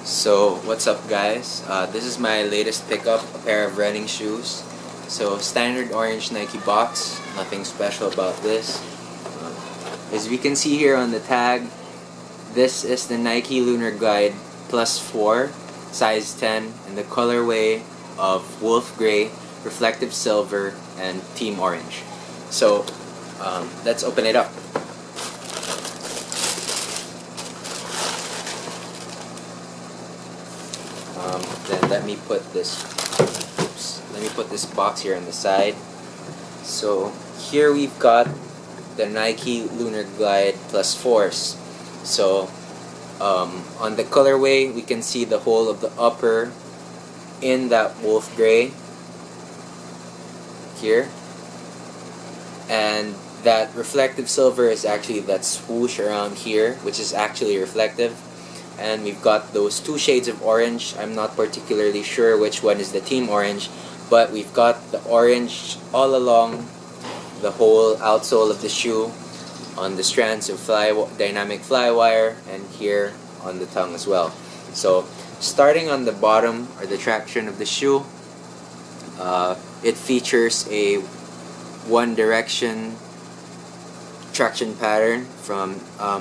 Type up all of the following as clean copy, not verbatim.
So what's up guys, this is my latest pickup, a pair of running shoes. So standard orange Nike box, nothing special about this. As we can see here on the tag, this is the Nike Lunarglide Plus 4, size 10, in the colorway of wolf gray, reflective silver, and team orange. So let's open it up. Then let me put this box here on the side. So here we've got the Nike Lunarglide Plus 4s. So on the colorway, we can see the whole of the upper in that wolf gray here, and that reflective silver is actually that swoosh around here, which is actually reflective. And we've got those two shades of orange. I'm not particularly sure which one is the team orange, but we've got the orange all along the whole outsole of the shoe, on the strands of dynamic flywire, and here on the tongue as well. So starting on the bottom, or the traction of the shoe, it features a one direction traction pattern from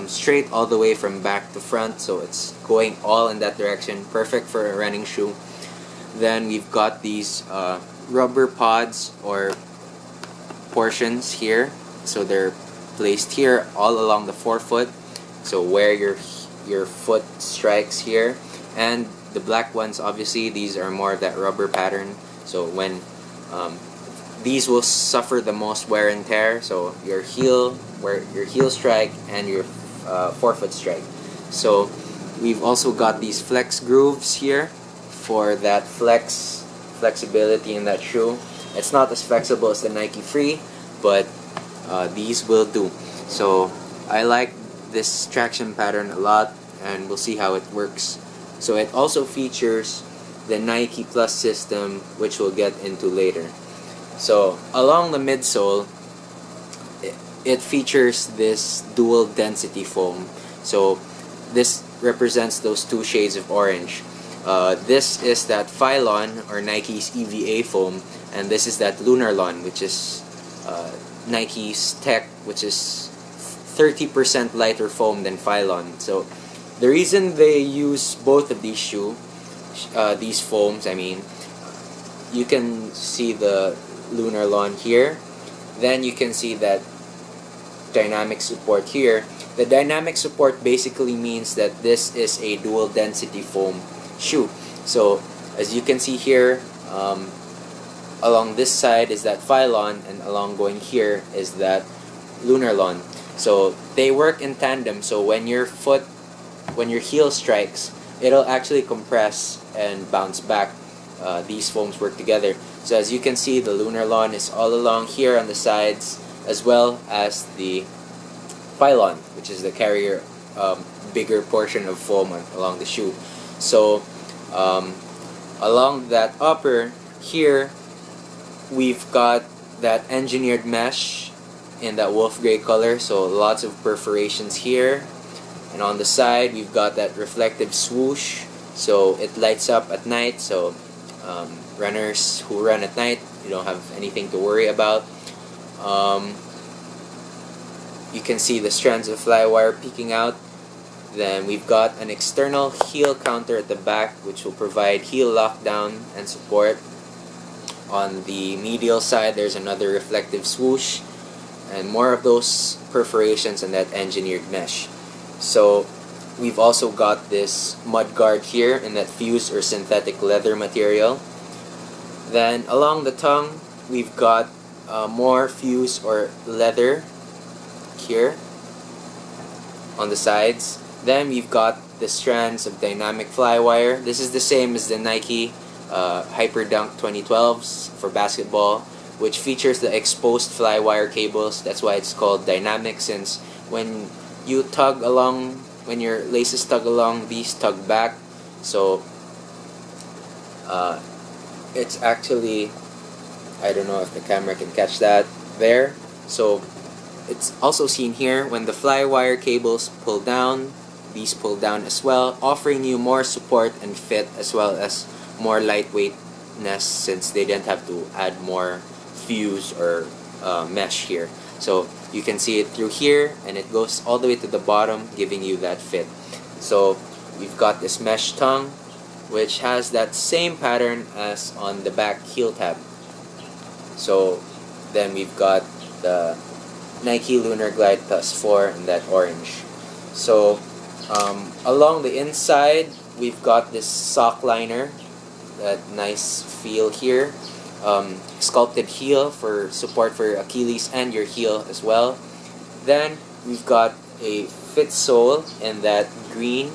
straight all the way from back to front, so it's going all in that direction, perfect for a running shoe. Then we've got these rubber pods or portions here, so they're placed here all along the forefoot, so where your foot strikes here. And the black ones, obviously these are more of that rubber pattern, so when these will suffer the most wear and tear, so your heel, where your heel strike and your forefoot strike. So we've also got these flex grooves here for that flexibility in that shoe. It's not as flexible as the Nike Free, but these will do. So I like this traction pattern a lot, and we'll see how it works. So it also features the Nike Plus system, which we'll get into later. So along the midsole, it features this dual density foam. So this represents those two shades of orange. This is that Phylon, or Nike's EVA foam, and this is that Lunarlon, which is Nike's Tech, which is 30% lighter foam than Phylon. So the reason they use both of these these foams, I mean, you can see the Lunarlon here, then you can see that dynamic support here. The dynamic support basically means that this is a dual density foam shoe. So as you can see here, along this side is that Phylon, and along going here is that Lunarlon. So they work in tandem, so when your heel strikes, it'll actually compress and bounce back. These foams work together. So as you can see, the Lunarlon is all along here on the sides, as well as the Phylon, which is the carrier bigger portion of foam along the shoe. So along that upper here, we've got that engineered mesh in that wolf gray color, so lots of perforations here. And on the side, we've got that reflective swoosh, so it lights up at night. So runners who run at night, you don't have anything to worry about. You can see the strands of flywire peeking out. Then we've got an external heel counter at the back, which will provide heel lockdown and support. On the medial side, there's another reflective swoosh, and more of those perforations and that engineered mesh. So we've also got this mud guard here in that fused or synthetic leather material. Then along the tongue, we've got more fused or leather here on the sides. Then we've got the strands of dynamic flywire. This is the same as the Nike Hyper Dunk 2012s for basketball, which features the exposed flywire cables. That's why it's called dynamic, since when you tug along, when your laces tug along, these tug back. So it's actually, I don't know if the camera can catch that there. So it's also seen here when the flywire cables pull down, these pull down as well, offering you more support and fit as well as more lightweightness, since they didn't have to add more fuse or mesh here. So you can see it through here, and it goes all the way to the bottom, giving you that fit. So we've got this mesh tongue, which has that same pattern as on the back heel tab. So then we've got the Nike Lunarglide Plus 4 in that orange. So along the inside, we've got this sock liner, that nice feel here. Sculpted heel for support for your Achilles and your heel as well. Then we've got a fit sole in that green.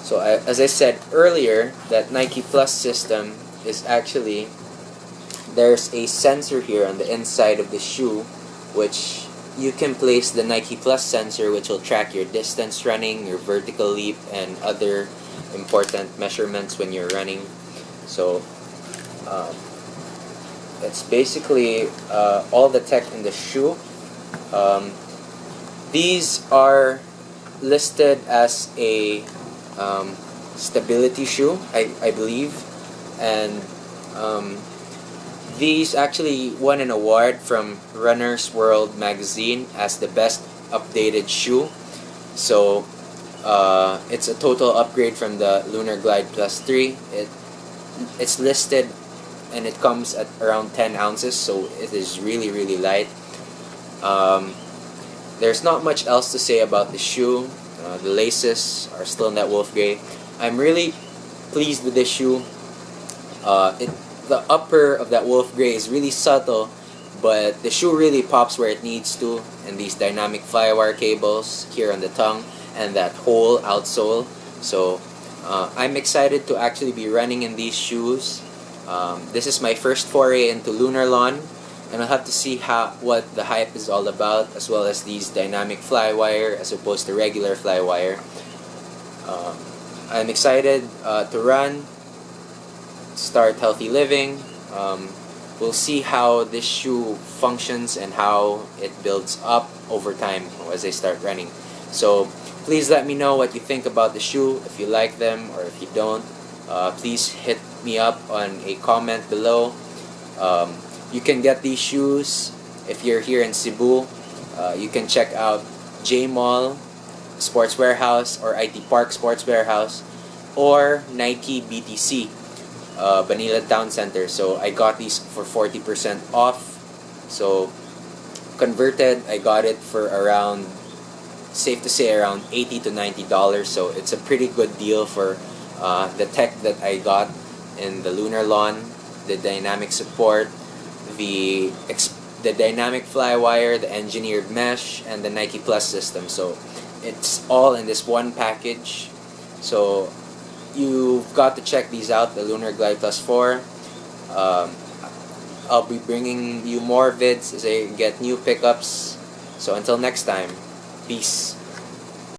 So as I said earlier, that Nike Plus system is actually, there's a sensor here on the inside of the shoe, which you can place the Nike Plus sensor, which will track your distance running, your vertical leap, and other important measurements when you're running. So that's basically all the tech in the shoe. These are listed as a stability shoe, I believe, and these actually won an award from Runner's World magazine as the best updated shoe. So it's a total upgrade from the Lunarglide Plus 3. It's listed and it comes at around 10 ounces, so it is really, really light. There's not much else to say about the shoe. The laces are still in that wolf gray. I'm really pleased with this shoe. The upper of that wolf gray is really subtle, but the shoe really pops where it needs to, and these dynamic Flywire cables here on the tongue and that whole outsole. So I'm excited to actually be running in these shoes. This is my first foray into Lunarlon, and I'll have to see what the hype is all about, as well as these dynamic Flywire as opposed to regular Flywire. I'm excited to run, start healthy living. We'll see how this shoe functions and how it builds up over time as I start running. So please let me know what you think about the shoe, if you like them or if you don't. Please hit me up on a comment below. You can get these shoes if you're here in Cebu. You can check out J Mall Sports Warehouse or IT Park Sports Warehouse or Nike BTC, Manila Town Center. So I got these for 40% off. So converted, I got it for around, safe to say, around $80 to $90. So it's a pretty good deal for the tech that I got in the Lunarlon, the dynamic support, the dynamic Flywire, the engineered mesh, and the Nike Plus system. So it's all in this one package. So you've got to check these out, the Lunarglide Plus 4. I'll be bringing you more vids as I get new pickups. So until next time, peace.